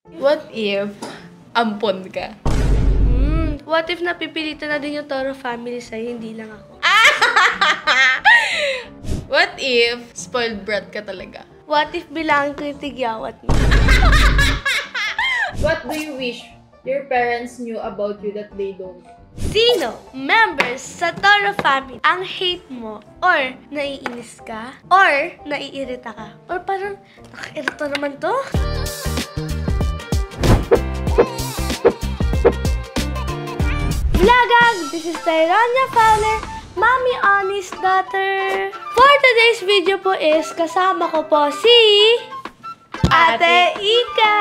What if ampon ka? What if napipilitan na din yung Toro family sa'yo, hindi lang ako? What if spoiled brat ka talaga? What if bilangin ko yung tigyawat mo? What do you wish your parents knew about you that they don't? Sino members sa Toro family ang hate mo? Or naiinis ka? Or naiirita ka? Or parang, nakakairita naman to? Vlogag! This is Tyrania Fowler, Mommy Honest daughter. For today's video po is, kasama ko po si Ate Ika!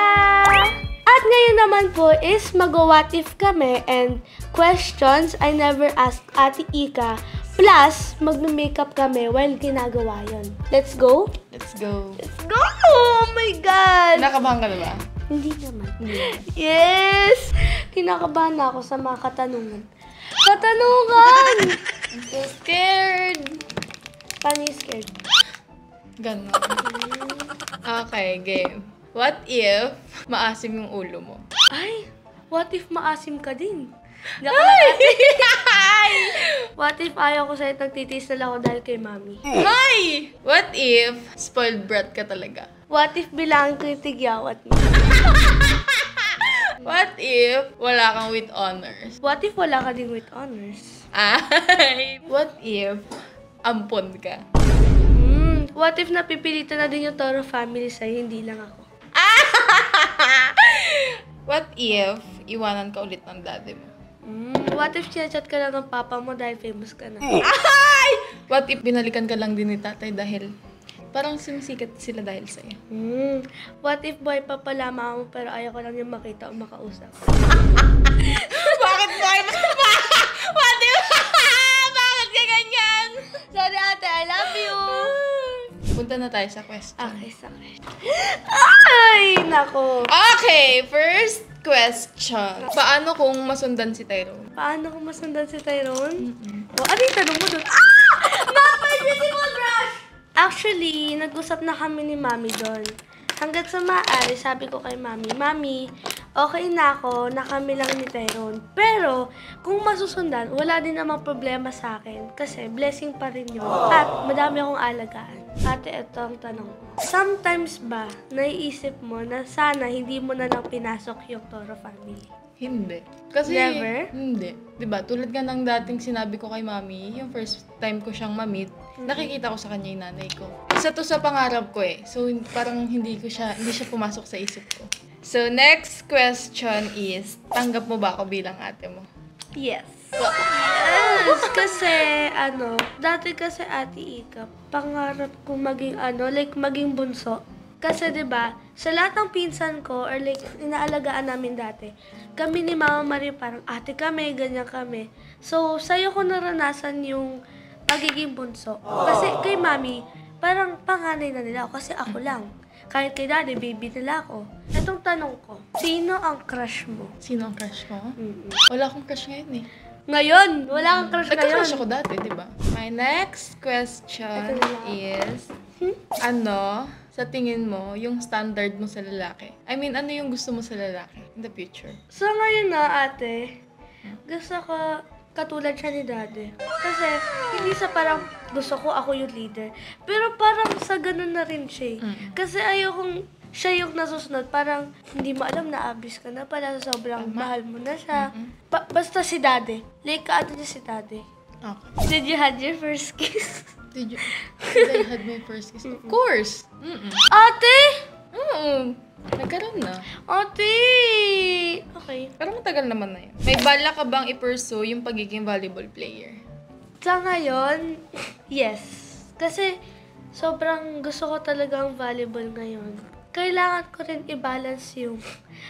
At ngayon naman po is mag-what if kami and questions I never asked Ate Ika. Plus, mag-makeup kami while ginagawa yon. Let's go? Let's go. Let's go! Oh my God! Nakabahan ka na ba? Hindi naman. Yes! Kinakabahan na ako sa mga katanungan. Katanungan! I'm so scared. Paano yung scared? Ganon. Okay, game. What if maasim yung ulo mo? Ay! What if maasim ka din? What if ayaw ko sa'yo nagtitiis na lang ako dahil kay Mami? Hi! What if spoiled brat ka talaga? What if bilangin ko yung tigyawat mo? What if wala kang with honors? What if wala ka din with honors? Ay! What if ampon ka? What if napipilitan na din yung Toro family sa'yo, hindi lang ako? What if iwanan ka ulit ng daddy mo? What if chat ka lang ng papa mo dahil famous ka na? Ay! What if binalikan ka lang din ni tatay dahil parang sumisikat sila dahil sa'yo? What if boy pa pala mama mo pero ayaw ko lang yung makita o makausap? Bakit boy? What if? Bakit ka ganyan? Sorry ate, I love you! Punta na tayo sa question. Okay, sakit. Ay, nako. Okay, first question. Paano kung masundan si Tyrone? Paano kung masundan si Tyrone? Ano yung tanong mo doon? Napaisip mo, crush! Actually, nag-usap na kami ni Mami doon. Hanggat sa maaari, sabi ko kay Mami, Mami, okay na ako, na kami lang ni Tyrone. Pero, kung masusundan, wala din namang problema sa akin. Kasi, blessing pa rin yun. At, madami akong alagaan. Ate, ito ang tanong ko. Sometimes ba, naiisip mo na sana hindi mo na lang pinasok yung Toro family? Hindi. Kasi, Never? Hindi. Diba, tulad nga ng dating sinabi ko kay Mami, yung first time ko siyang mamit, nakikita ko sa kanya yung nanay ko. Isa to sa pangarap ko eh. So, parang hindi siya pumasok sa isip ko. So, next question is, tanggap mo ba ako bilang ate mo? Yes. Yes, kasi dati kasi Ate Ika, pangarap ko maging maging bunso. Kasi 'di ba, sa lahat ng pinsan ko or inaalagaan namin dati, kami ni Mama Marie parang ate kami, ganyan kami. So, sa'yo ko naranasan yung pagiging bunso. Kasi kay Mami, parang panganay na nila ako kasi ako lang. Kahit kay Daddy, baby nila ako. Etong tanong ko, sino ang crush mo? Sino ang crush mo? Wala akong crush ngayon eh. Ngayon, wala kang crush ngayon. Nagka-crush ako dati, di ba? My next question is, sa tingin mo, yung standard mo sa lalaki? I mean, ano yung gusto mo sa lalaki in the future? So ngayon na, ate, gusto ko katulad siya ni Daddy. Kasi, hindi sa parang gusto ko ako yung leader. Pero parang sa ganun na rin siya. Kasi ayokong siya yung nasusunod. Parang hindi mo alam na abis ka na pala. Sobrang mahal mo na siya. Basta si Daddy. Like, kaano niya si Daddy? Okay. Did you had your first kiss? Did I had my first kiss? Of course! Ate! Nagkaroon na. Ate! Okay. Pero matagal naman na yun. May bala ka bang i-pursue yung pagiging volleyball player? Sa ngayon, yes. Kasi sobrang gusto ko talaga ang volleyball ngayon. Kailangan ko rin i-balance yung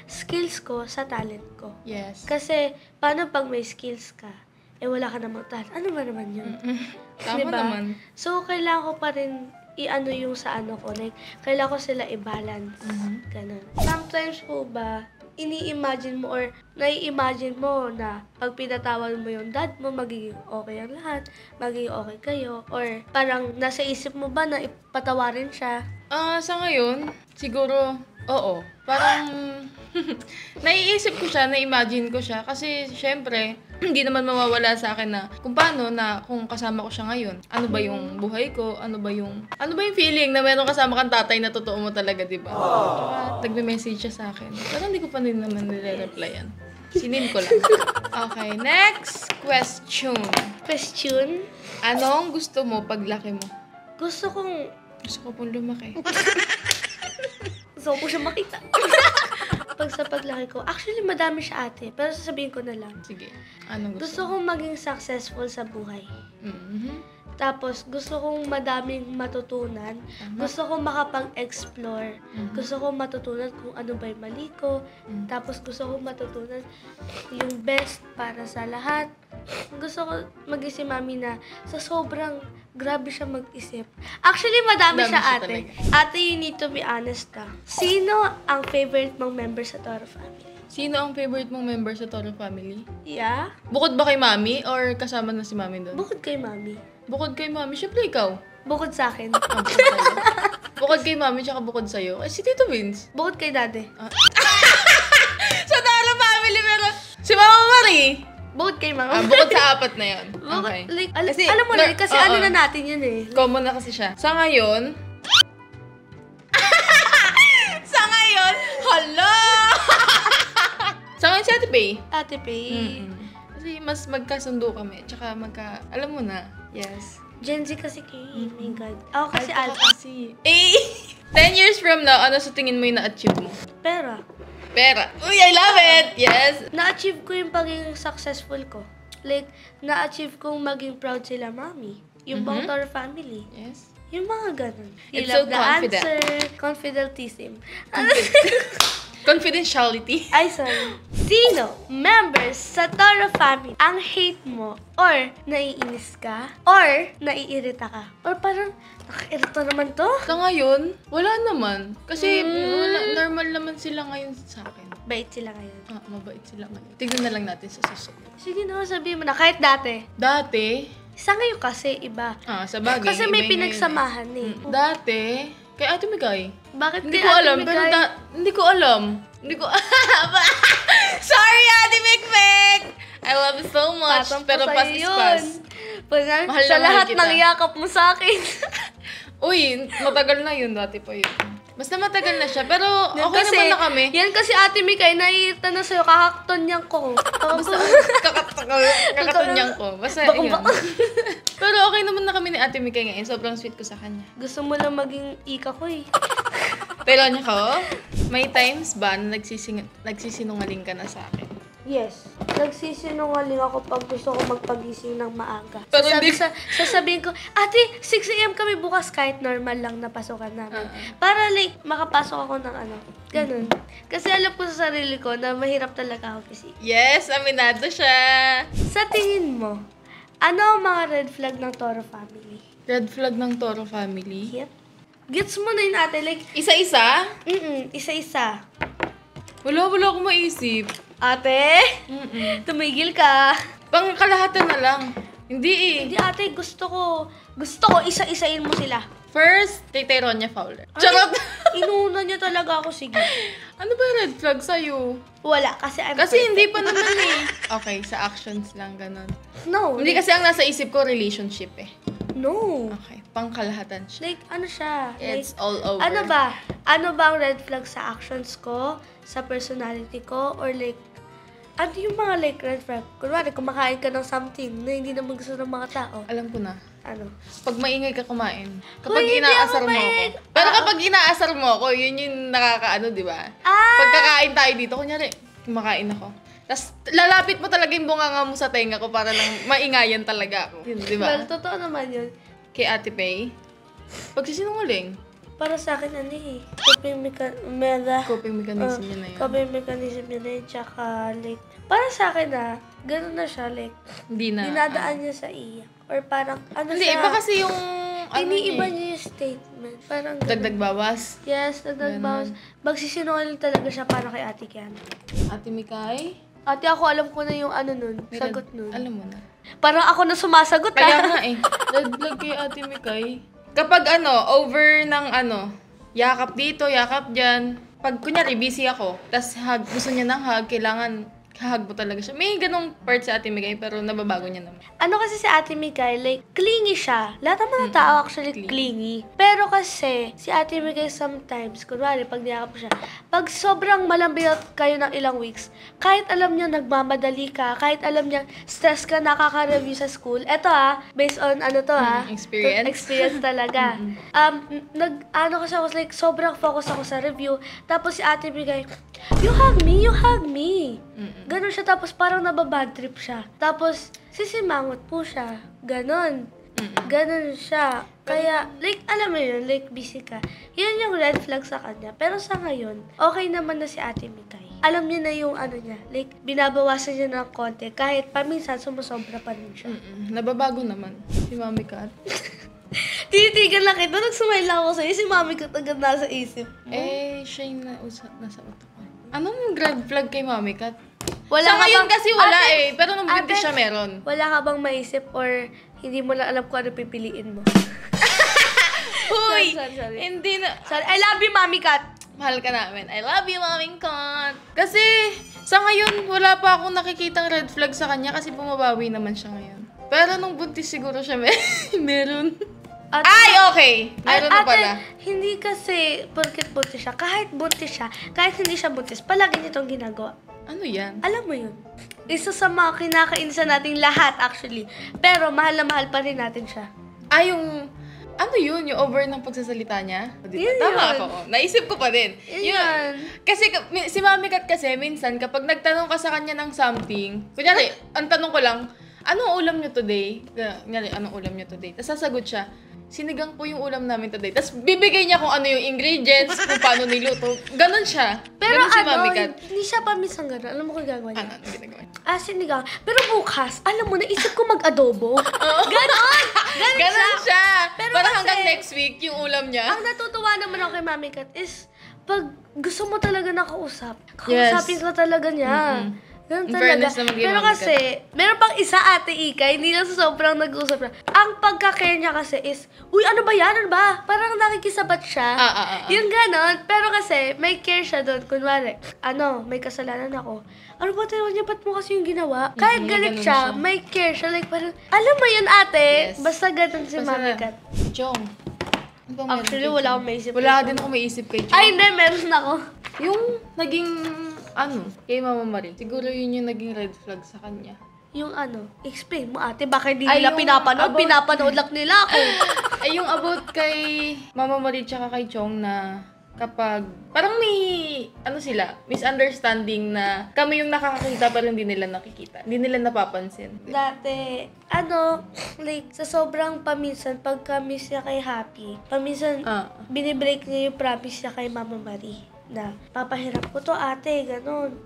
skills ko sa talent ko. Yes. Kasi paano pag may skills ka, wala ka namang talent. Ano ba naman yun? Tama diba? naman. So, kailangan ko pa rin yung sa ko. Like, kailangan ko sila i-balance. Ganun. Sometimes po ba, ini-imagine mo or nai-imagine mo na pag pinatawag mo yung dad mo, magiging okay ang lahat, magiging okay kayo, or parang nasa isip mo ba na ipatawarin siya? Sa ngayon, siguro, oo. Parang Naiisip ko siya, na-imagine ko siya. Kasi, syempre, hindi naman mawawala sa akin na kung paano na kung kasama ko siya ngayon. Ano ba yung buhay ko? Ano ba yung feeling na meron kasama kang tatay na totoo mo talaga, di ba? Tsaka, nagme-message siya sa akin. Pero hindi ko pa din naman nire-replyan. Sinin ko lang. Okay, next question. Question? Anong gusto mo paglaki mo? Gusto ko pong lumaki. Gusto ko siya makita. Pag sa paglaki ko, actually madami siya ate, pero sasabihin ko na lang. Sige. Anong Gusto gusto? kong maging successful sa buhay. Mhm. Tapos, gusto kong madaming matutunan. Gusto kong makapag-explore. Gusto kong matutunan kung ano ba yung mali ko. Tapos, gusto kong matutunan yung best para sa lahat. Gusto ko maging si mami na sa sobrang grabe siya mag-isip. Actually, madami Dami siya siya ate. talaga. Ate, you need to be honest ka. Sino ang favorite mong member sa Toro family? Sino ang favorite mong member sa Toro family? Yeah? Bukod ba kay mami or kasama na si mami doon? Bukod kay mami. Bukod kay mami, syempre ikaw. Bukod sa akin. Ah, bukod sa'yo. Bukod kay mami, tsaka bukod sa'yo. Eh, si Tito Vince. Bukod kay daddy. Sa Toro family, meron si Mama Marie. Bukod kay mama. Bukod sa apat na yun. Bukod, Okay. like, Kasi, alam mo na, na- kasi oo. ano na natin yun eh. Common na kasi siya. Sa ngayon, hala! Sa ngayon si Ate Pay. Ate Pay. Kasi mas magkasundo kami. Tsaka alam mo na. Yes. Gen Z kasi kay, my God. Ako kasi Ay, alpha. kasi. 10 years from now, ano sa tingin mo yung na-achieve mo? Pera. Pera. Uy, I love it! Yes! Na-achieve ko yung pagiging successful ko. Like, na-achieve kong maging proud sila mami. Yung buong Toro family. Yes. Yung mga ganun. You It's love so the confident. answer. Confidentism. Confidentiality. Ay, sorry. Sino, members sa Toro family, ang hate mo? Or, naiinis ka? Or, naiirita ka? Or parang, nakairita naman to? Sa ngayon, wala naman. Kasi normal naman sila ngayon sa akin. Bait sila ngayon. Mabait sila ngayon. Tignan na lang natin sa susunod. Sige na, sabihin mo na. Kahit dati. Dati, Sa ngayon kasi, iba. sa bagay. Kasi may iba yung ngayon pinagsamahan eh. Dati, kay Ate Migay. Bakit Hindi kay ko Ate alam, pero Migay? hindi ko alam. Hindi ko, sorry Ate Mikmek! I love you so much, Tatampo pero sa'yo pass is yun. pass. Mahal Mahal sa na mahal lahat kita. ng yakap mo sa akin. Uy, matagal na yun, dati pa yun. Basta matagal na siya, pero okay Kasi, naman na kami. Yan kasi Ate Mikay, naiirita na sa'yo, kakakton niyang ko. Basta, kakatunyang ko. Basta, yun. Pero okay naman na kami ni Ate Mikay ngayon. Sobrang sweet ko sa kanya. Gusto mo lang maging ika ko eh. Pero niya ko, may times ba na nagsisinungaling ka na sa akin? Yes. Nagsisinungaling ako pag gusto ko magpagising ng maaga. Pero hindi- Sasabihin ko, Ate, 6 a.m. kami bukas kahit normal lang na pasukan namin. Para like, makapasok ako ng ano. Ganun. Kasi alam ko sa sarili ko na mahirap talaga ako kasi. Yes, aminado siya. Sa tingin mo, ano ang mga red flag ng Toro family? Red flag ng Toro family. Yep. Gets mo na yun ate, like, Isa-isa? isa-isa. Wala akong maisip. Ate, tumigil ka. Pangkalahatan na lang. Hindi eh. Hindi ate, gusto ko isa-isain mo sila. First, kay Tyronia Fowler. Charot! Inuna niya talaga ako, sige. Ano ba yung red flag sa'yo? Wala, kasi I'm Kasi perfect. hindi pa naman eh. Okay, sa actions lang, ganun. No. Hindi kasi ang nasa isip ko, relationship eh. No. Okay, pangkalahatan siya. Like, ano siya? It's like, all over. ano ba? Ano ba ang red flag sa actions ko? Sa personality ko? Or like, ano yung mga like red flag? Kunwari, kumakain ka ng something na hindi naman gusto ng mga tao. Alam ko na. Ano? Pag maingay ka kumain. Kapag Hoy, hindi inaasar ako mo ako. maingay. Pero kapag inaasar mo ako, yun yung nakakaano, di ba? Pagkakain tayo dito, kunyari, kumakain ako. Tapos, lalapit mo talaga yung bunganga mo sa tenga ko para lang maingayan talaga ako. Yun, di ba? Well, totoo naman yun. Kay Ate Pay, pagsisinungaling, Para sa akin, ano eh. coping mechanism yun na yun. Coping mechanism yun na yun. Tsaka, like, para sa akin ganun na siya, like, Hindi na. dinadaan niya sa iyak. Or parang, ano Hindi, siya, iba kasi yung, iniiba eh, niya yung statement. Parang ganun. dagdag bawas. Yes, dagdag bawas. Magsisinungaling talaga siya para kay Ate Kian. Ate Mikay, Ate, ako alam ko na yung ano nun, may sagot nun. Alam mo na. Parang ako na sumasagot, Kaya nga eh. Dagdag kay Ate Mikay. Kapag over ng yakap dito, yakap dyan, pag kunyari busy ako, tas gusto niya ng hug, kailangan hahag mo talaga siya. May ganong part sa Ate Migay, pero nababago niya naman. Ano kasi si Ate Migay, like, clingy siya. Lahat ng mga tao actually clingy. Pero kasi, si Ate Migay sometimes, kunwari, pag niyakap siya, pag sobrang malambing kayo ng ilang weeks, kahit alam niya nagmamadali ka, kahit alam niya stress ka, nakaka-review sa school, eto based on ano to Experience. Experience talaga. Kasi ako, like, sobrang focus ako sa review. Tapos si Ate Migay, you hug me. Ganon siya, tapos parang nababad trip siya. Tapos, sisimangot po siya. Ganon. Ganon siya. Kaya, like, alam mo yun, like, busy ka. Yun yung red flag sa kanya. Pero sa ngayon, okay naman na si Ate Migay. Alam niya na yung ano niya, like, binabawasan niya ng konti. Kahit paminsan, sumusobra pa rin siya. Nababago naman. Si Mami Kat. Tinitigan lang kita, nagsumay lang ako sa'yo. Si Mami Kat agad nasa isip. Siya yung nasa utak ko. Anong red flag kay Mami Kat? Wala sa ka ngayon bang- kasi wala Ate, pero nung buntis Ate, siya meron. Wala ka bang maisip or hindi mo lang alam kung ano pipiliin mo? Huy! Sorry. Hindi na. Sorry. I love you, Mami Kat! Mahal ka namin. I love you, Mami Kat. Kasi sa ngayon, wala pa akong nakikitang red flag sa kanya kasi bumabawi naman siya ngayon. Pero nung buntis siguro siya meron. Okay! Meron na pala. Hindi kasi porket buntis siya. Kahit buntis siya, kahit hindi siya buntis, palagi niya itong ginagawa. Ano yan? Alam mo yun? Isa sa mga kinakainsa nating lahat actually. Pero mahal na mahal pa rin natin siya. Ano yun? Yung over ng pagsasalita niya? Yun Tama yun. ako. Naisip ko pa din. Yun. Kasi si Mami Kat kasi minsan kapag nagtanong ka sa kanya ng something, kunyari, ang tanong ko lang, anong ulam niyo today? Kunyari, anong ulam niyo today? Tapos sasagot siya, sinigang po yung ulam namin today. Tapos bibigay niya kung ano yung ingredients, kung paano niluto. Ganon siya. Pero Ganon si Mami Kat. hindi siya pa minsan gano'n. Alam mo kung gagawin niya? Ano ginagawa niya? Sinigang. Pero bukas, alam mo, naisip ko mag-adobo. Ganon! Ganon siya. Pero Para kasi- hanggang next week, yung ulam niya. Ang natutuwa naman ako kay Mami Kat is, pag gusto mo talaga nakausap, kausapin ka talaga niya. Ganun In talaga. fairness naman kay Pero Mami kasi, meron pang isa Ate Ika, hindi lang sa sobrang nag-uusap na. Ang pagka-care niya kasi is, uy, ano ba yan? Ano ba? Parang nakikisabat siya. Yung ganon. Pero kasi, may care siya doon. Kunwari, may kasalanan ako. Ano ba tayo niya? Ba't mo kasi yung ginawa? Kahit galit ganun siya, siya. may care siya. Like, parang, alam mo yun ate? Yes. Basta ganon si Mami Kat. Chong. Ano bang meron Actually, kay wala Chong? akong maisip. Wala din ako maisip kay Chong. Ay, hindi. Meron ako. Yung naging, kay Mama Marie. Siguro yun yung naging red flag sa kanya. Yung explain mo ate, baka hindi Ay, nila yung pinapanood, about- pinapanood lang nila ako. Ay, yung about kay Mama Marie tsaka kay Chong na kapag, parang may, misunderstanding na kami yung nakakakita pero hindi nila nakikita. Hindi nila napapansin. Dati, like, sa sobrang paminsan, pagka-miss niya kay Happy, paminsan, binibreak niya yung promise niya kay Mama Marie na, papahirap ko to ate, ganun.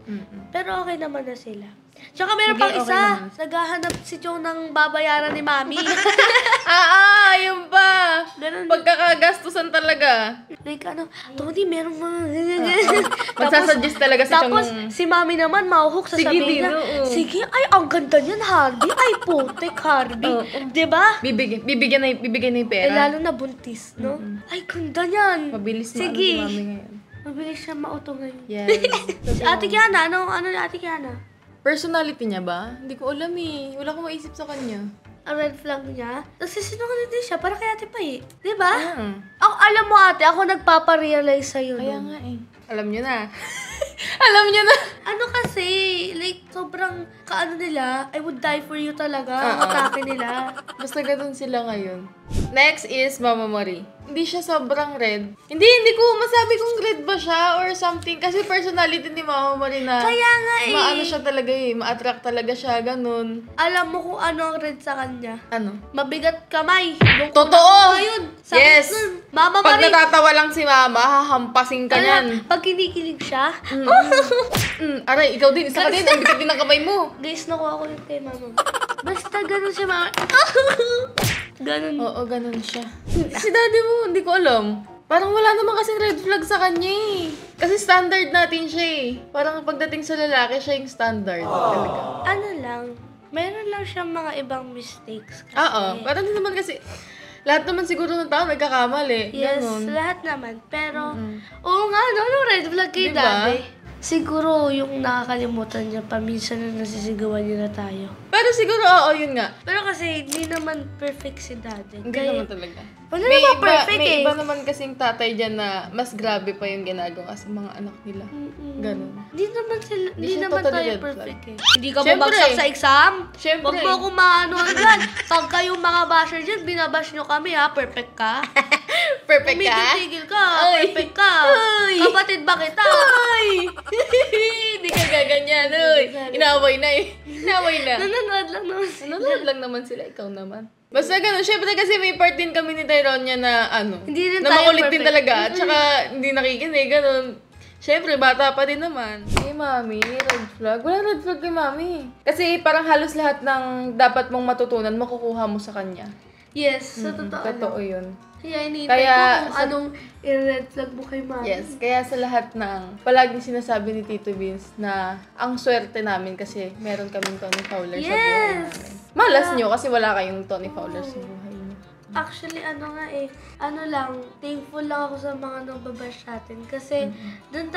Pero okay naman na sila. Tsaka meron Sige, pang okay isa, naman. naghahanap si Chong ng babayaran ni Mami. Yun ba? Ganun. Pagkakagastusan talaga. Like, Tony, meron mga... Magsasuggest talaga si Chong Tapos, ng- si Mami naman, mahuhok, Sige, sasabihin niya, Dino, oo. sige, ay, ang ganda niyan, Harvey. Ay, putek, Harvey. Oo. Diba? Bibigyan na yung pera. Lalo na buntis, no? Ay, ganda niyan. Mabilis Sige. si Mami ngayon. Mabilis siya mauto ngayon. Yes. Si Ate Kiana, ano ni Ate Kiana? Personality niya ba? Hindi ko alam eh. Wala akong maisip sa kanya. Ang red flag niya? Kasi sinungaling din siya, para kay Ate Pai. Diba? Ah. Alam mo ate, ako nagpaparealize sa'yo. Kaya nun. nga eh. Alam niyo na. Alam niyo na. Ano kasi, like, sobrang nila, I would die for you talaga, ang Oo. atake nila. Basta ganun sila ngayon. Next is Mama Marie. Hindi siya sobrang red. Hindi ko masabi kung red ba siya or something. Kasi personality ni Mama Marie na Kaya nga eh. maano siya talaga eh. Ma-attract talaga siya. Ganun. Alam mo kung ano ang red sa kanya? Ano? Mabigat kamay. Yung Totoo! Ayun. Yes! Mama Pag Marie. natatawa lang si Mama, hahampasin ka niyan. Pag kinikilig siya, Aray, ikaw din. Isa ka din. Ang bigat din ng kamay mo. guys, nakuha ko yun kay Mama. Basta ganun si Mama. Ganun. Oo, ganun siya. Si daddy mo, hindi ko alam. Parang wala naman kasing red flag sa kanya eh. Kasi standard natin siya eh. Parang pagdating sa lalaki, siya yung standard. Talaga. Ano lang, meron lang siyang mga ibang mistakes. Kasi, Oo, parang din naman kasi, Lahat naman siguro ng tao nagkakamali. Yes, Ganon. lahat naman. Pero, oo nga, no, red flag kay Diba? daddy. Siguro yung nakakalimutan niya, paminsan na nasisigawan niya na tayo. Pero siguro, oo, yun nga. Pero kasi, hindi naman perfect si daddy. Hindi Kaya, naman talaga. wala naman perfect may eh. iba naman kasing tatay dyan na mas grabe pa yung ginagawa sa mga anak nila. Ganon. Hindi naman sila, hindi siya naman totally tayo red perfect flag. eh. Hindi ka Siyempre. bumagsak sa exam. Siyempre. Huwag mo akong maano dyan. Pag kayong mga basher dyan, binabash nyo kami ha, perfect ka. Perfect ka? Tumigil-tigil ka, Ay. perfect ka. Ay. Kapatid ba kita? Ay! Hindi ka gaganyan, uy. Inaway na eh. Inaway na. Nanonood lang naman sila. Nanonood lang naman sila, ikaw naman. Basta ganun, syempre kasi may part din kami ni Tyronia na ano, Hindi rin na tayo makulit din perfect. talaga. At saka hindi nakikinig, ganun. Syempre, bata pa din naman. Hey, mami, red flag. Wala red flag kay mami. Kasi parang halos lahat ng dapat mong matutunan, makukuha mo sa kanya. Yes, sa totoo lang. Totoo yun. Kaya iniintay Kaya ko kung sa- anong i-red flag mo kay mami. Yes, kaya sa lahat ng palaging sinasabi ni Tito Vince na ang swerte namin kasi meron kaming Tony Fowler sa buhay Yes! namin. Malas nyo kasi wala kayong Tony Fowler sa buhay nyo. Actually, ano nga eh, ano lang, thankful lang ako sa mga nagbabash natin. Kasi, doon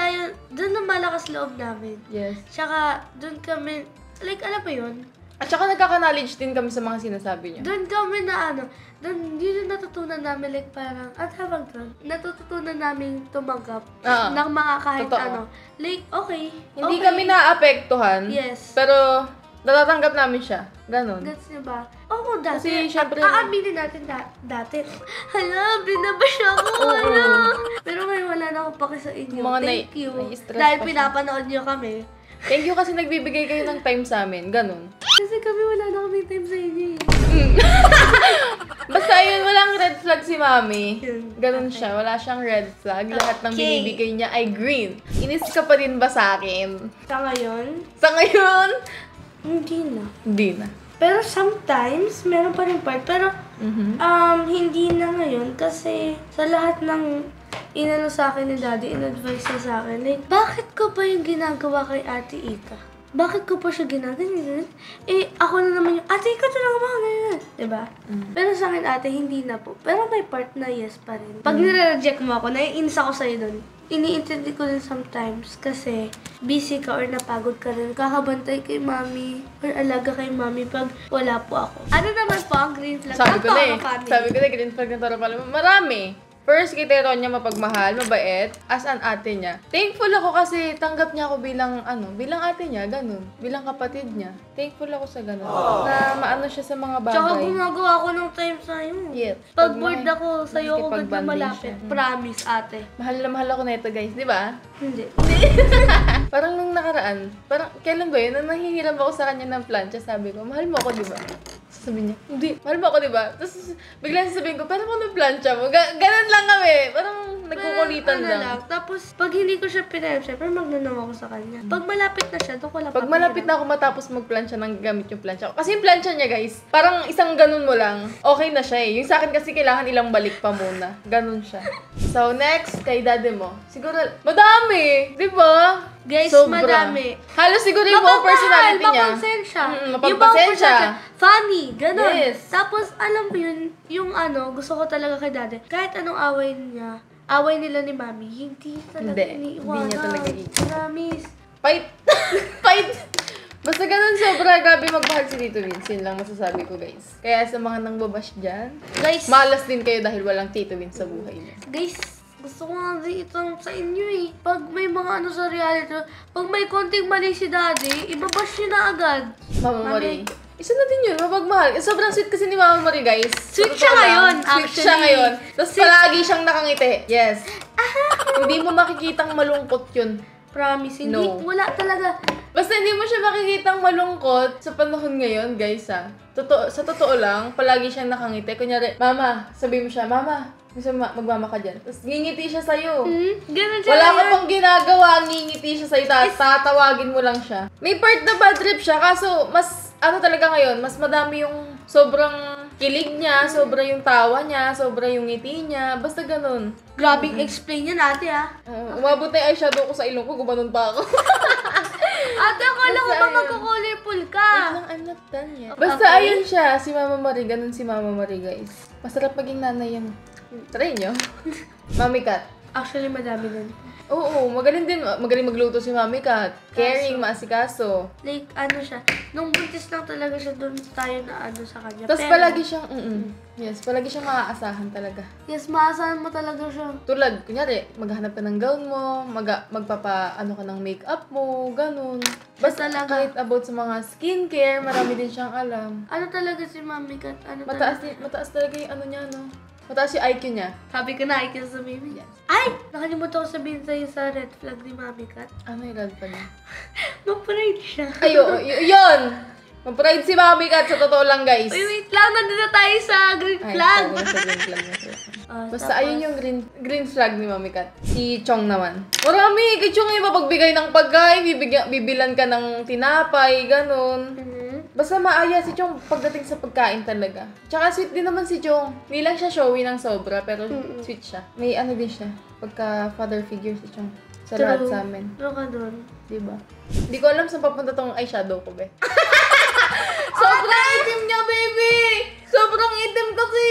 na malakas loob namin. Yes. Tsaka, doon kami, like, alam mo yun? At saka nagkaka-knowledge din kami sa mga sinasabi niyo. Doon kami na ano, doon yun yung natutunan namin, like, parang, at habang doon, natututunan namin tumanggap Oo. ng mga kahit Totoo. ano. Like, okay. Hindi okay. kami naapektuhan. Yes. Pero natatanggap namin siya. Ganon. Gets niyo ba? Oo, dati. Kasi, syempre- Aaminin natin dati. Hala, binabash ako. Oo. Hala. Pero ngayon wala na akong paki sa inyo. Mga Thank you. nai-stress Dahil pa siya. pinapanood niyo kami. Thank you kasi nagbibigay kayo ng time sa amin. Ganon. Kasi kami wala na kami time sa inyo eh. Basta yun, walang red flag si Mami. Yun. Ganon siya. Wala siyang red flag. Lahat ng Okay. binibigay niya ay green. Inis ka pa din ba sa akin? Sa ngayon, Sa ngayon? hindi na. Hindi na. Pero sometimes, meron pa rin part. Pero, Mhm. hindi na ngayon kasi sa lahat ng inano sa akin ni Daddy, in-advise niya sa akin, like, bakit ko pa yung ginagawa kay Ate Ika? Bakit ko pa siya ginagawa? Eh, ako na naman yung, Ate Ika talaga ba? Ganyan. Diba? Pero sa akin, ate, hindi na po. Pero may part na yes pa rin. Pag nire-reject mo ako, naiinis ako sa'yo dun. Iniintindi ko din sometimes kasi busy ka or napagod ka rin. Kakabantay kay mami or alaga kay mami pag wala po ako. Ano naman po ang green flag? Sabi ko Ang na eh. Toro family. Sabi ko na, green flag ng Toro family. Marami. First, kay Tyronia mapagmahal, mabait, as an ate niya. Thankful ako kasi tanggap niya ako bilang, bilang ate niya, ganun. Bilang kapatid niya. Thankful ako sa ganun. Na maano siya sa mga bagay. Tsaka gumagawa ako ng time sa'yo. Yes. Pag bored ako, sa'yo ako ganda Nakikipag-bonding malapit. siya. Promise, ate. Mahal na mahal ako na ito, guys. Di ba? Hindi. Parang nung nakaraan, parang kailan ba yun? Nung nahihiram ako sa kanya ng plancha, sabi ko, mahal mo ako, di ba? Sabi niya, hindi, mahal mo ako, di ba? Tapos biglang sasabihin ko, paano mo ng plancha mo? Ganun lang kami. Parang nagkukulitan Ano lang. Tapos, pag hindi ko siya pinayam, syempre magnanaw ako sa kanya. Pag malapit na siya, doon ko lang Pag malapit na ako matapos magplancha nang gamit yung plancha ko. Kasi yung plancha niya, guys, parang isang ganun mo lang, okay na siya eh. Yung sa akin kasi kailangan ilang balik pa muna. Ganun siya. So, next, kay daddy mo. Siguro, madami! Di ba? Guys, Sobra. madami. Halos siguro yung buong personality niya. Mapagpasensya. Mapagpasensya. Funny, ganun. Yes. Tapos, alam mo yun, yung ano, gusto ko talaga kay daddy, kahit anong away niya, away nila ni mami, hindi talaga Hindi iniiwanan. niya talaga Promise. Fight! Fight! Basta ganun sobra, grabe magmahal si Tito Vince. Yun lang masasabi ko, guys. Kaya sa mga nangbabash dyan, Guys, malas din kayo dahil walang Tito Vince sa buhay niyo. guys, gusto ko nga din itong sa inyo eh. Pag may mga ano sa reality, pag may konting mali si daddy, ibabash niyo na agad. Mama Marie. Isa na din yun, mapagmahal. Sobrang sweet kasi ni Mama Marie, guys. Sweet Sa siya totoo lang, ngayon, Sweet actually. siya ngayon. Tapos palagi siyang nakangiti. Yes. Hindi mo makikitang malungkot yun. Promise, hindi, No. wala talaga. Basta hindi mo siya makikitang malungkot sa panahon ngayon, guys, ha. Sa totoo lang, palagi siyang nakangiti. Kunyari, Mama, sabi mo siya, Mama, gusto mo magmama ka dyan. Tapos ngingiti siya sa'yo. Ganun siya Wala ka ngayon. pang ginagawa, ngingiti siya sa'yo, tatawagin mo lang siya. May part na bad trip siya, kaso mas, talaga ngayon, mas madami yung sobrang kilig niya, sobra yung tawa niya, sobra yung ngiti niya, basta ganun. Grabing explain yan ate ah. Umabot na yung eyeshadow ko sa ilong ko, gumanon pa ako. Ate, akala ko Basta ba ayun. magko-colorful ka? Wait lang, I'm not done yet. Basta Okay. ayun siya, si Mama Marie, ganun si Mama Marie, guys. Masarap maging nanay yan. Try nyo. Mami Kat. Actually, madami din. Oo, magaling din. Magaling magluto si Mami Kat. Caring, maasikaso. Like, ano siya, nung buntis lang talaga siya, doon tayo na ano sa kanya. Tapos palagi siyang, yes, palagi siyang maaasahan talaga. Yes, maasahan mo talaga siya. Tulad, kunyari, maghanap ka ng gown mo, magpapa-ano ka ng makeup mo, ganun. Basta talaga. kahit about sa mga skincare, marami din siyang alam. Ano talaga si Mami Kat? Ano Mataas talaga yung ano niya, no? Mataas yung IQ niya. Sabi ko na, ikin sa baby. Yes. Ay! Nakalimutan ko sabihin sa'yo sa red flag ni Mami Kat. Ano yung red pa niya? Ma-pride siya. Yun! Ma-pride si Mami Kat, sa totoo lang, guys. Uy, wait lang. Nandun na tayo sa green flag. Ay, sorry, sa green flag na. Basta Tapos, ayun yung green flag ni Mami Kat. Si Chong naman. Marami! Kay Chong yung mapagbigay ng pagkain, bibilan ka ng tinapay, ganun. Basta maaya si Chong pagdating sa pagkain talaga. Tsaka sweet din naman si Chong. Hindi lang siya showy ng sobra, pero sweet siya. May ano din siya, pagka father figure si Chong. Sa lahat sa amin. Ano ka doon? Diba? Hindi ko alam saan papunta tong eyeshadow ko, be. Sobrang itim niya, baby! Sobrang itim kasi!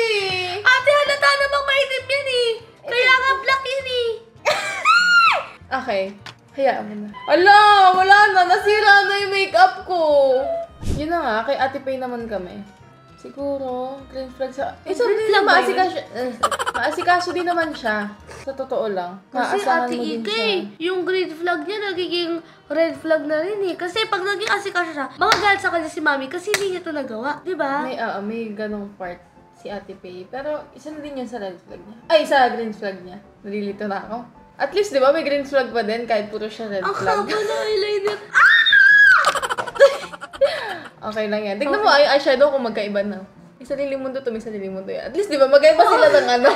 Ate, halata namang maitim yan eh. Kaya nga black yan eh. Okay. Hayaan mo na. Ala! Wala na! Nasira na yung makeup ko! Yun na nga, kay Ate Pay naman kami. Siguro, green flag sa... sabi green nila, flag ba yun? maasikaso din naman siya. Sa totoo lang. Kasi Maaasahan Ate mo din Ika siya. yung green flag niya nagiging red flag na rin eh. Kasi pag naging asikaso siya, magagal sa kanya si Mami kasi hindi niya ito nagawa. Diba? May ganong part si Ate Pay. Pero isa na din yun sa red flag niya. Ay, sa green flag niya. Nalilito na ako. At least, di ba, may green flag pa din kahit puro siya red Ang flag. haba na eyeliner. Okay lang yan. Tignan mo, ay eyeshadow kung magkaiba na. May sariling mundo to, may sariling mundo yan. At least, di ba, magkaiba sila ng ano.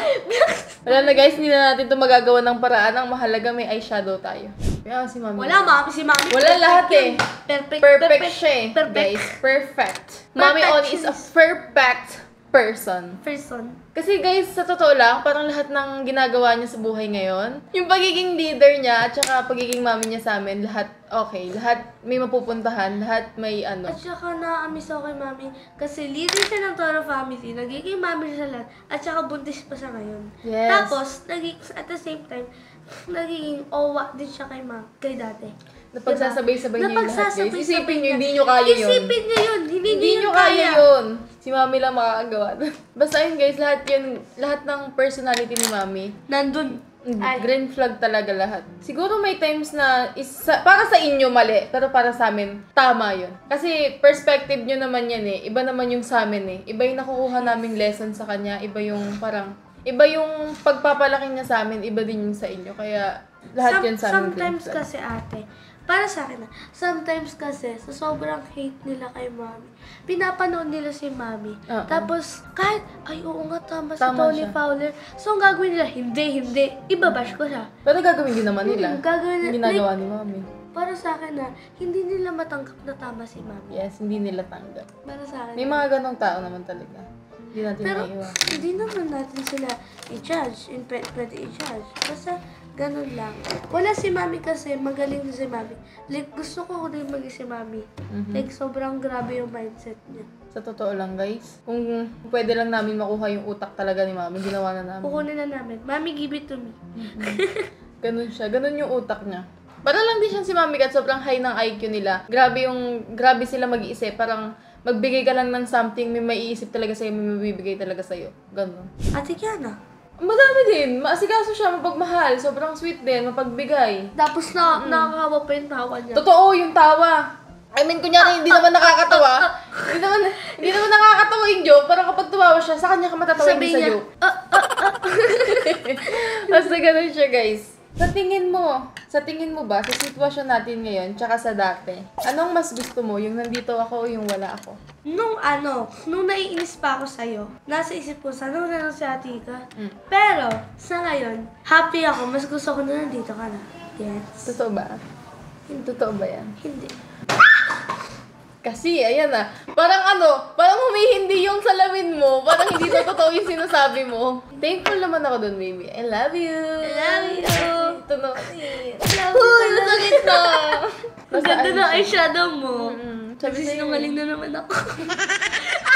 Wala na guys, hindi na natin ito magagawa ng paraan. Ang mahalaga, may eyeshadow tayo. Kaya si Mami. Wala, Mami. Si Mami. Wala lahat eh. Perfect. Perfect siya eh. Perfect. Guys, perfect. Mami Oni is a perfect person. Person. Kasi guys, sa totoo lang, parang lahat ng ginagawa niya sa buhay ngayon, yung pagiging leader niya, at saka pagiging mami niya sa amin, lahat okay. Lahat may mapupuntahan, lahat may ano. At saka na-amiss ako kay Mami kasi leader siya ng Toro family. Nagiging Mami siya sa lahat. At saka buntis pa siya ngayon. Yes. Tapos, at the same time, nagiging owa din siya kay kay dati. Napagsasabay-sabay niyo yung lahat, guys. Napagsasabay-sabay Isipin niyo, niya. hindi niyo kaya yun. Isipin niyo yun. Hindi niyo kaya yun. Si Mami lang makakagawa. Basta yun guys, lahat ng personality ni Mami, Nandun. green flag talaga lahat. Siguro may times na para sa inyo mali, pero para sa amin, tama yun. Kasi perspective nyo naman yan eh. Iba naman yung sa amin eh. Iba yung nakukuha naming lesson sa kanya. Iba yung pagpapalaki niya sa amin, iba din yung sa inyo. Kaya lahat yun sa amin green Sometimes flag. kasi ate, para sa akin sometimes kasi sa sobrang hate nila kay Mami, pinapanood nila si Mami. Tapos, kahit, ay oo nga, tama si Tama Tony siya. Fowler. So, ang gagawin nila, hindi, ibabash ko siya. Pero gagawin din naman nila. Gagawin Yung ginagawa ni Mami. Para sa akin hindi nila matanggap na tama si Mami. Yes, hindi nila tanggap. Para sa akin. May mga ganong tao naman talaga. Hindi natin Pero, maiiwan. hindi naman natin sila i-judge. Pwede i-judge. Basta, ganun lang. Wala si Mami kasi, magaling din si Mami. Like, gusto ko rin maging si Mami. Like, sobrang grabe yung mindset niya. Sa totoo lang guys, kung pwede lang namin makuha yung utak talaga ni Mami, ginawa na namin. Kukunin na namin. Mami, give it to me. Ganun siya, ganun yung utak niya. Para lang din siyang si Mami Kat, sobrang high ng IQ nila. Grabe sila mag-iisip. Parang magbigay ka lang ng something, may maiisip talaga sa'yo, may mabibigay talaga sa'yo. Ganun. Ate Kiana. Madami din. Maasikaso siya, mapagmahal. Sobrang sweet din, mapagbigay. Tapos nakakawa pa yung tawa niya. Totoo, yung tawa. I mean, kunyari, hindi naman nakakatawa. Hindi naman nakakatawa yung joke. Parang kapag tumawa siya, sa kanya ka matatawa yung sa joke. Basta ganun siya, guys. Sa tingin mo ba, sa sitwasyon natin ngayon, tsaka sa dati, anong mas gusto mo? Yung nandito ako o yung wala ako? Nung naiinis pa ako sa'yo, nasa isip ko, sana wala lang si Ate Ika. Pero, sa ngayon, happy ako. Mas gusto ko na nandito ka na. Yes. Totoo ba? Totoo ba yan? Hindi. Kasi, ayan na. Parang humihindi yung salamin mo. Parang hindi na totoo yung sinasabi mo. Thankful naman ako dun, baby. I love you. I love you. Ito na kasi. Uy, masakit na. Ang ganda ng eyeshadow mo. Sabi Kasi sa'yo. sinungaling na naman ako.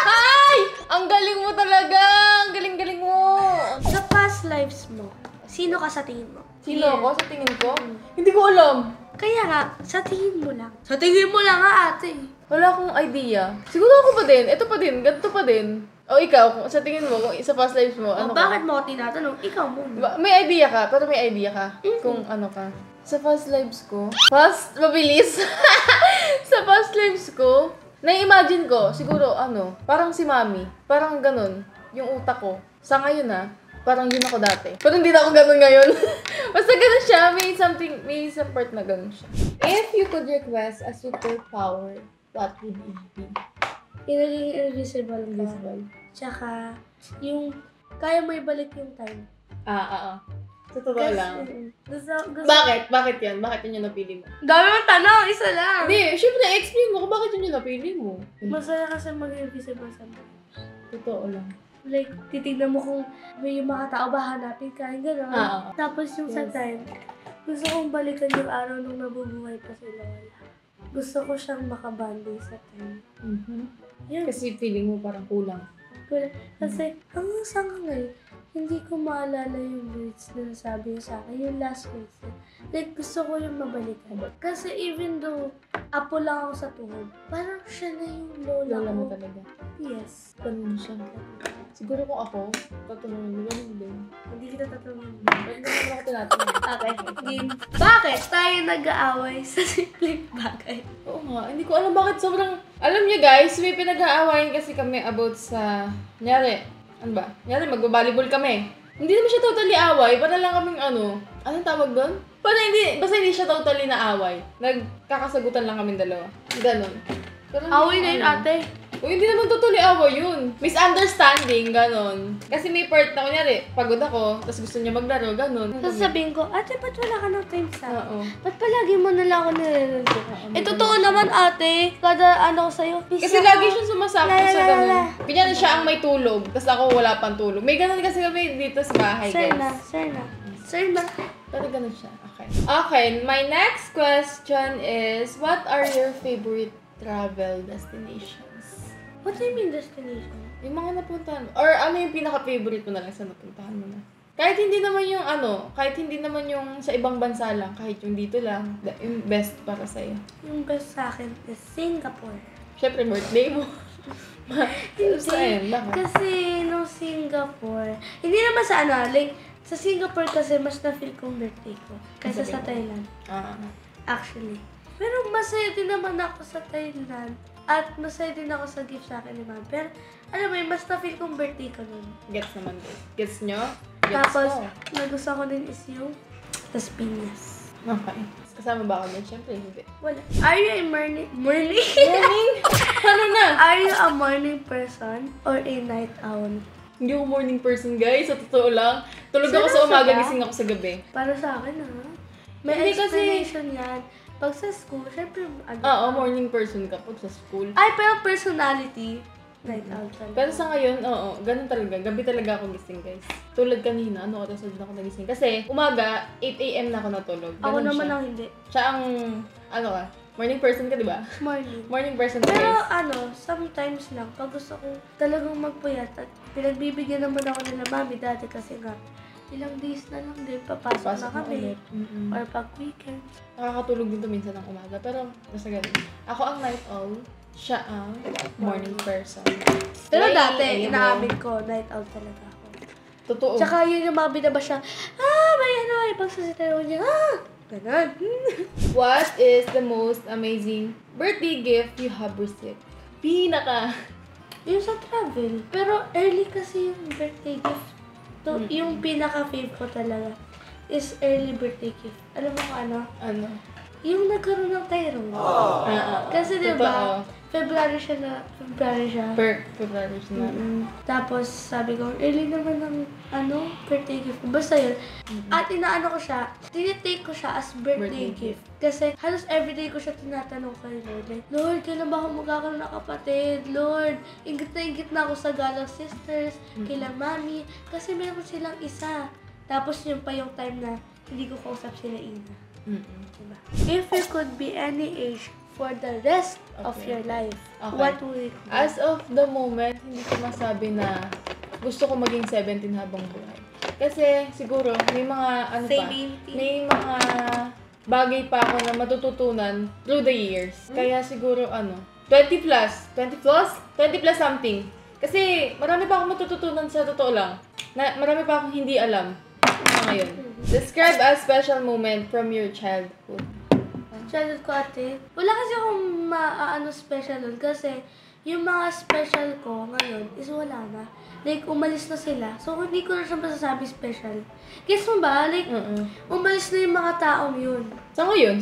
Ay! Ang galing mo talaga! Ang galing-galing mo! Sa past lives mo, sino ka sa tingin mo? Sino ako sa tingin ko? Hindi ko alam. Kaya nga, sa tingin mo lang. Sa tingin mo lang nga, ate. Wala akong idea. Siguro ako pa din. Ito pa din. Ganito pa din. O ikaw, kung sa tingin mo, kung sa past lives mo, ano Bakit mo ako tinatanong? Ikaw muna. May idea ka, pero may idea ka kung ano ka. Sa past lives ko, mabilis. Sa past lives ko, na-imagine ko, siguro parang si Mami. Parang ganun, yung utak ko. Sa ngayon parang yun ako dati. Pero hindi na ako ganun ngayon. Basta ganun siya, may some part na ganun siya. If you could request a superpower, what would it be? Inaging invisible ka. Tsaka, yung kaya mo ibalik yung time. Sa totoo lang. Gusto, Bakit? Bakit yan? Bakit yun yung napili mo? Dami mong tanong, isa lang. Hindi, syempre explain mo kung bakit yun yung napili mo. Masaya kasi mag-invisible sa mga. Totoo lang. Like, titignan mo kung may yung mga tao ba hanapin ka, gano'n. Tapos yung sa time, gusto kong balikan yung araw nung nabubuhay pa si Lola. Gusto ko siyang makabanding sa time. Yun. Kasi feeling mo parang kulang. Kasi hanggang sa ngayon, hindi ko maalala yung words na nasabi niya sa akin, yung last words niya. Like, gusto ko yung mabalikan. Kasi even though apo lang ako sa tuhod, parang siya na yung lola Lola ko. mo talaga. Yes. Ganun siya. Siguro kung ako, tatanungin mo, ganun din. Hindi kita tatanungin. Ba't naman ako tinatanong? Okay, game. Bakit tayo nag-aaway sa simpleng bagay? Oo nga, hindi ko alam bakit sobrang... Alam niyo guys, may pinag-aawayan kasi kami about sa... Nyari, magbabalibol kami. Hindi naman siya totally away, para lang kaming anong tawag doon? Basta hindi siya totally na away. Nagkakasagutan lang kaming dalawa. Ganon. Away na yun, ate. Hindi naman totally away yun. Misunderstanding, ganon. Kasi may part na kunyari, pagod ako, tapos gusto niya maglaro, ganon. Sasabihin ko, ate, ba't wala ka ng time sa akin? Oo. Ba't palagi mo na lang ako nilalago? Totoo naman, ate. Kada ko sa'yo. Kasi lagi siya sumasakto sa ganun. Kunyari siya ang may tulog, tapos ako wala pang tulog. May ganun kasi kami dito sa bahay, guys. Sir na. Pero ganun siya. Okay, my next question is, what are your favorite travel destinations? What do you mean destination? Yung mga napuntahan mo. Or ano yung pinaka-favorite mo na lang sa napuntahan mo na? Kahit hindi naman yung sa ibang bansa lang, kahit yung dito lang, yung best para sa'yo. Yung best sa akin is Singapore. Siyempre, birthday mo. Saan? Bakit? Kasi nung Singapore, hindi naman sa like, sa Singapore kasi mas na-feel kong birthday ko kaysa sa Thailand. Actually. Pero masaya din naman ako sa Thailand. At masaya din ako sa gift sa akin ni Ma'am. Pero, alam mo yun, mas na-feel kong birthday ko nun. Gets naman din. Gets nyo? Gets Tapos, ko. nagustuhan ko din is yung Las Piñas. Okay. Kasama ba ako nun? Siyempre, hindi. Wala. Are you a morning? Morning? Ano na? Are you a morning person or a night owl? Hindi ako morning person, guys. Sa totoo lang. Tulog ako sa Seryoso umaga, ba? gising ako sa gabi. Para sa akin, May Hindi kasi- explanation yan. Pag sa school, syempre, Morning person ka pag sa school. Ay, pero personality, night owl talaga. Pero sa ngayon, ganun talaga. Gabi talaga ako gising, guys. Tulad kanina, oras na din ako nagising. Kasi, umaga, 8 a.m. na ako natulog. Ganun Ako naman siya. ang hindi. Siya ang, morning person ka, di ba? Morning. Morning person ka, Pero guys. sometimes lang, pag gusto ko talagang magpuyat at pinagbibigyan naman ako nila mami dati kasi nga, ilang days na lang din, papasok na kami. ulit. Or pag weekend. Nakakatulog din to minsan ng umaga. Pero, basta ganun. Ako ang night owl. Siya ang morning person. Pero Ay, dati, ayun. inaamin ko, night out talaga ako. Totoo. Tsaka yun yung mga binaba siya, may pagsasitaro niya, ganun. What is the most amazing birthday gift you have received? Pinaka. Yung sa travel. Pero early kasi yung birthday gift. Yung pinaka-fave ko talaga is early birthday gift. Alam mo kung ano? Ano? Yung nagkaroon ng Tyrone. Kasi diba, February siya. February siya na. Tapos sabi ko, early naman ng birthday gift ko. Basta yun. At inaano ko siya, tinitake ko siya as birthday gift. Kasi halos everyday ko siya tinatanong kay Lord. Like, Lord, kailan ba ako magkakaroon ng kapatid? Lord, ingit na ako sa Galang Sisters, kila Mami. Kasi meron silang isa. Tapos yun pa yung time na hindi ko kausap sila Ina. Diba? If you could be any age for the rest of Okay. your life, Okay. what would it be? As of the moment, hindi ko masabi na gusto ko maging 17 habang buhay. Kasi siguro may mga Same 18. may mga bagay pa ako na matututunan through the years. Kaya siguro 20 plus something. Kasi marami pa akong matututunan sa totoo lang. Marami pa akong hindi alam sa ngayon. Describe a special moment from your childhood. Childhood ko ate, wala kasi akong special nun kasi yung mga special ko ngayon is wala na. Like, umalis na sila. So, hindi ko na siya masasabi special. Guess mo ba? Like, umalis na yung mga taong yun. Sa ngayon.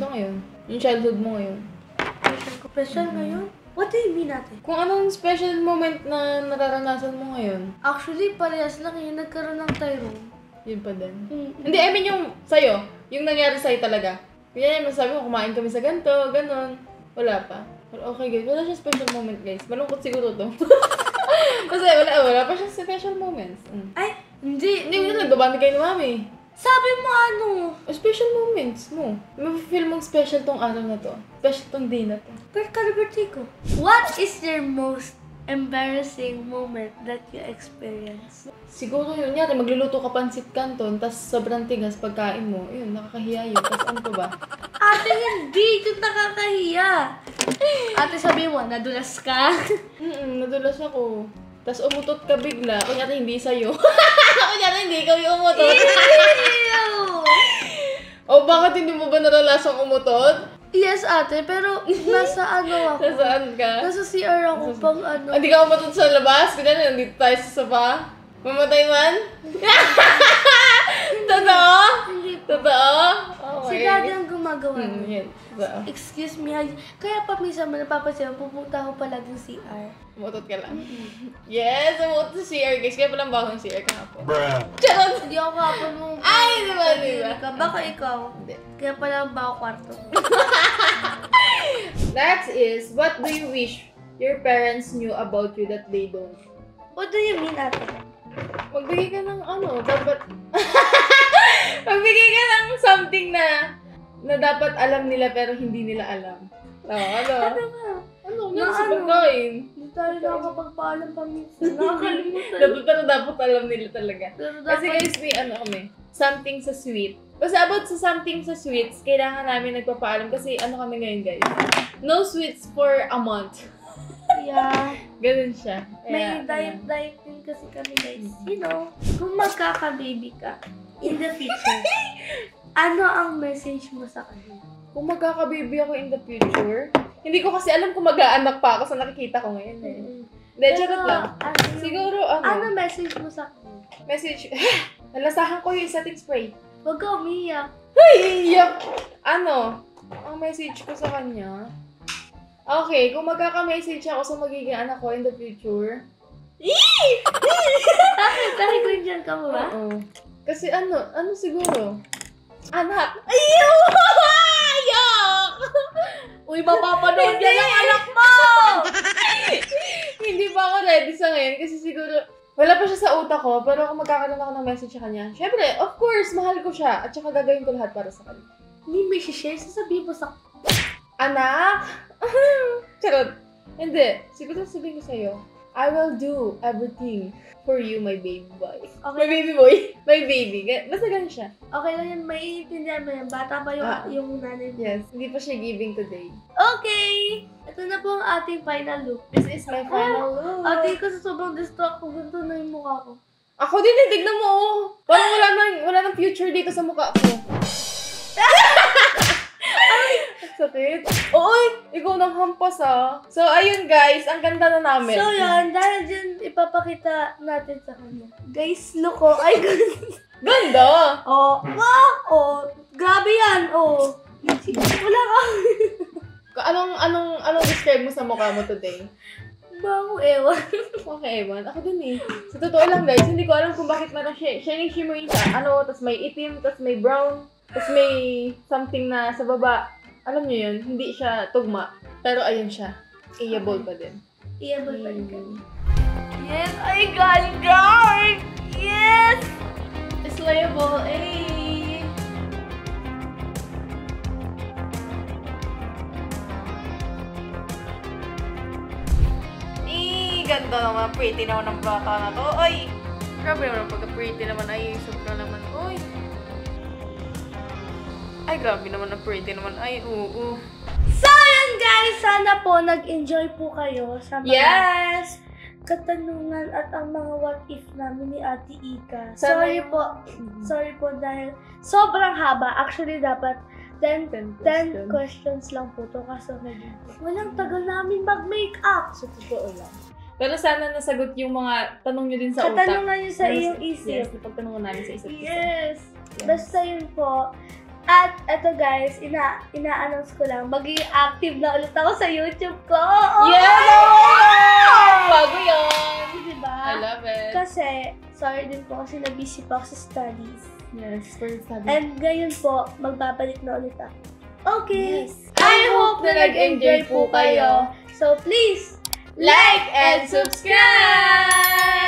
Yung childhood mo ngayon. Special ko. Special ngayon? What do you mean ate? Kung anong special moment na nararanasan mo ngayon, Actually, parehas lang yung nagkaroon ng Tyrone. yun pa din. Hindi, I mean yung sa'yo. Yung nangyari sa'yo talaga. Kaya masabi mo, kumain kami sa ganito, ganon. Wala pa. Okay guys, wala siya special moment guys. Malungkot siguro to. Kasi wala pa siya special moments. Ay, hindi. Hindi mo na nagbabandi kayo ni mami. Sabi mo Special moments mo. Mafe-feel mong special tong araw na to. Special tong day na to. birthday ko. What is your most embarrassing moment that you experience? Siguro yun, yari, magluluto ka pansit canton, tas sobrang tigas pagkain mo. Yun, nakakahiya yun. Tas ano pa ba? Ate, hindi. Ito nakakahiya. Ate, sabi mo, nadulas ka. Nadulas ako. Tas umutot ka bigla. Kunyari hindi sa'yo. Kunyari hindi ikaw yung umutot. Ew! O bakit hindi mo ba naralasang umutot? Yes, ate, pero nasa ako. Nasaan ka? Nasa CR ako pag Hindi ka umutot sa labas? Kunyari nandito tayo sa sofa? Mamatay man? Totoo? Hindi po. Totoo? Si daddy ang gumagawa. Yan. Totoo. Excuse me, kaya pa minsan napapansin, pupunta ako palagi ng CR. Umutot ka lang. Yes, umutot sa CR guys. Kaya palang bago yung CR kahapon. Bruh. Charot! Hindi ako kapon mo. Ay, di ba? Baka ikaw. Hindi. Kaya pala ba ako kwarto. That is, what do you wish your parents knew about you that they don't? What do you mean, ate? Magbigay ka ng dapat... Magbigay ka ng something na dapat alam nila pero hindi nila alam. Ano nga? Ano sa pagkain? Hindi tayo nakakapagpaalam pa minsan. Nakakalimutan. Dapat alam nila talaga. Pero Kasi guys, may kami, something sa sweet. Basta about sa something sa sweets, kailangan namin nagpapaalam kasi kami ngayon guys. No sweets for a month. Yeah. Ganun siya. May diet din kasi kami guys. You know, kung magkaka-baby ka in the future, ano ang message mo sa kanila? Kung magkaka-baby ako in the future, hindi ko kasi alam kung mag-aanak pa ako sa nakikita ko ngayon eh. Hindi, charot lang. Siguro Ano message mo sa kanila? message, nalasahan ko yung setting spray. Huwag ka umiyak. Ay, iyak! Ang message ko sa kanya, okay, kung magkaka-message ako sa magiging anak ko in the future, Bakit? Dahil Christian ka mo ba? oo. Kasi ano siguro? Anak! Ayaw! Ayak! Uy, mapapanood yan ang anak mo! Hindi pa ako ready sa ngayon kasi siguro, wala pa siya sa utak ko, pero kung magkakaroon ako ng message sa kanya, syempre, of course, mahal ko siya, at saka gagawin ko lahat para sa kanya. Hindi may share, sasabihin mo sa... Anak! Charot. Hindi. Siguro sabihin ko sa'yo, I will do everything for you, my baby boy. Okay. My baby boy. My baby. Basta ganun siya. Okay lang yan, maiintindihan mo yan. Bata pa yung nanay mo. Yes. Hindi pa siya giving today. Okay! Ito na po ang ating final look. This is my final look. Ate ko sa sobrang distract ko, ganito na yung mukha ko. Ako din, tignan mo, oh. Parang wala nang future dito sa mukha ko. Sakit. Oy! Ikaw nang hampas, ah. So, ayun guys. Ang ganda na namin. So yan, dahil dyan ipapakita natin sa kanya. Guys, look ko. Ay, Ganda! oh, wow! Oh, grabe yan! Oh. Wala ka. Anong describe mo sa mukha mo today? Bango, ewan. Okay, ewan. Ako din eh. Sa totoo lang guys, hindi ko alam kung bakit meron shining shimmery sa tas may itim, tas may brown, tas may something na sa baba. Alam niyo yun, hindi siya tugma. Pero ayun siya. Iyable pa din. Iyable pa rin kami. Yes, I got it! Yes! Slayable, eh! ganda naman. Pretty naman ng bata na to. Oy! Grabe naman pagka-pretty naman. Ay, sobra naman. Uy! Ay, grabe naman na pretty naman. Ay, oo. So, ayan guys, sana po nag-enjoy po kayo sa mga Yes! katanungan at ang mga what if namin ni Ate Ika. Sana Sorry po dahil sobrang haba. Actually, dapat 10 questions lang po to kasi walang tagal namin mag-makeup. Sa totoo lang. Pero sana nasagot yung mga tanong nyo din sa utak. Katanungan nyo sa iyong isip. Yes, napagtanungan namin sa isip. Yes. Basta yun po. At eto guys, ina-announce ko lang, magiging active na ulit ako sa YouTube ko. Yeah! Bago yun! Diba? I love it. Kasi, sorry din po kasi na-busy pa ako sa studies. Yes, for study. And ngayon po, magbabalik na ulit ako. Okay. Yes. I hope na nag-enjoy po kayo. So please, Like and subscribe!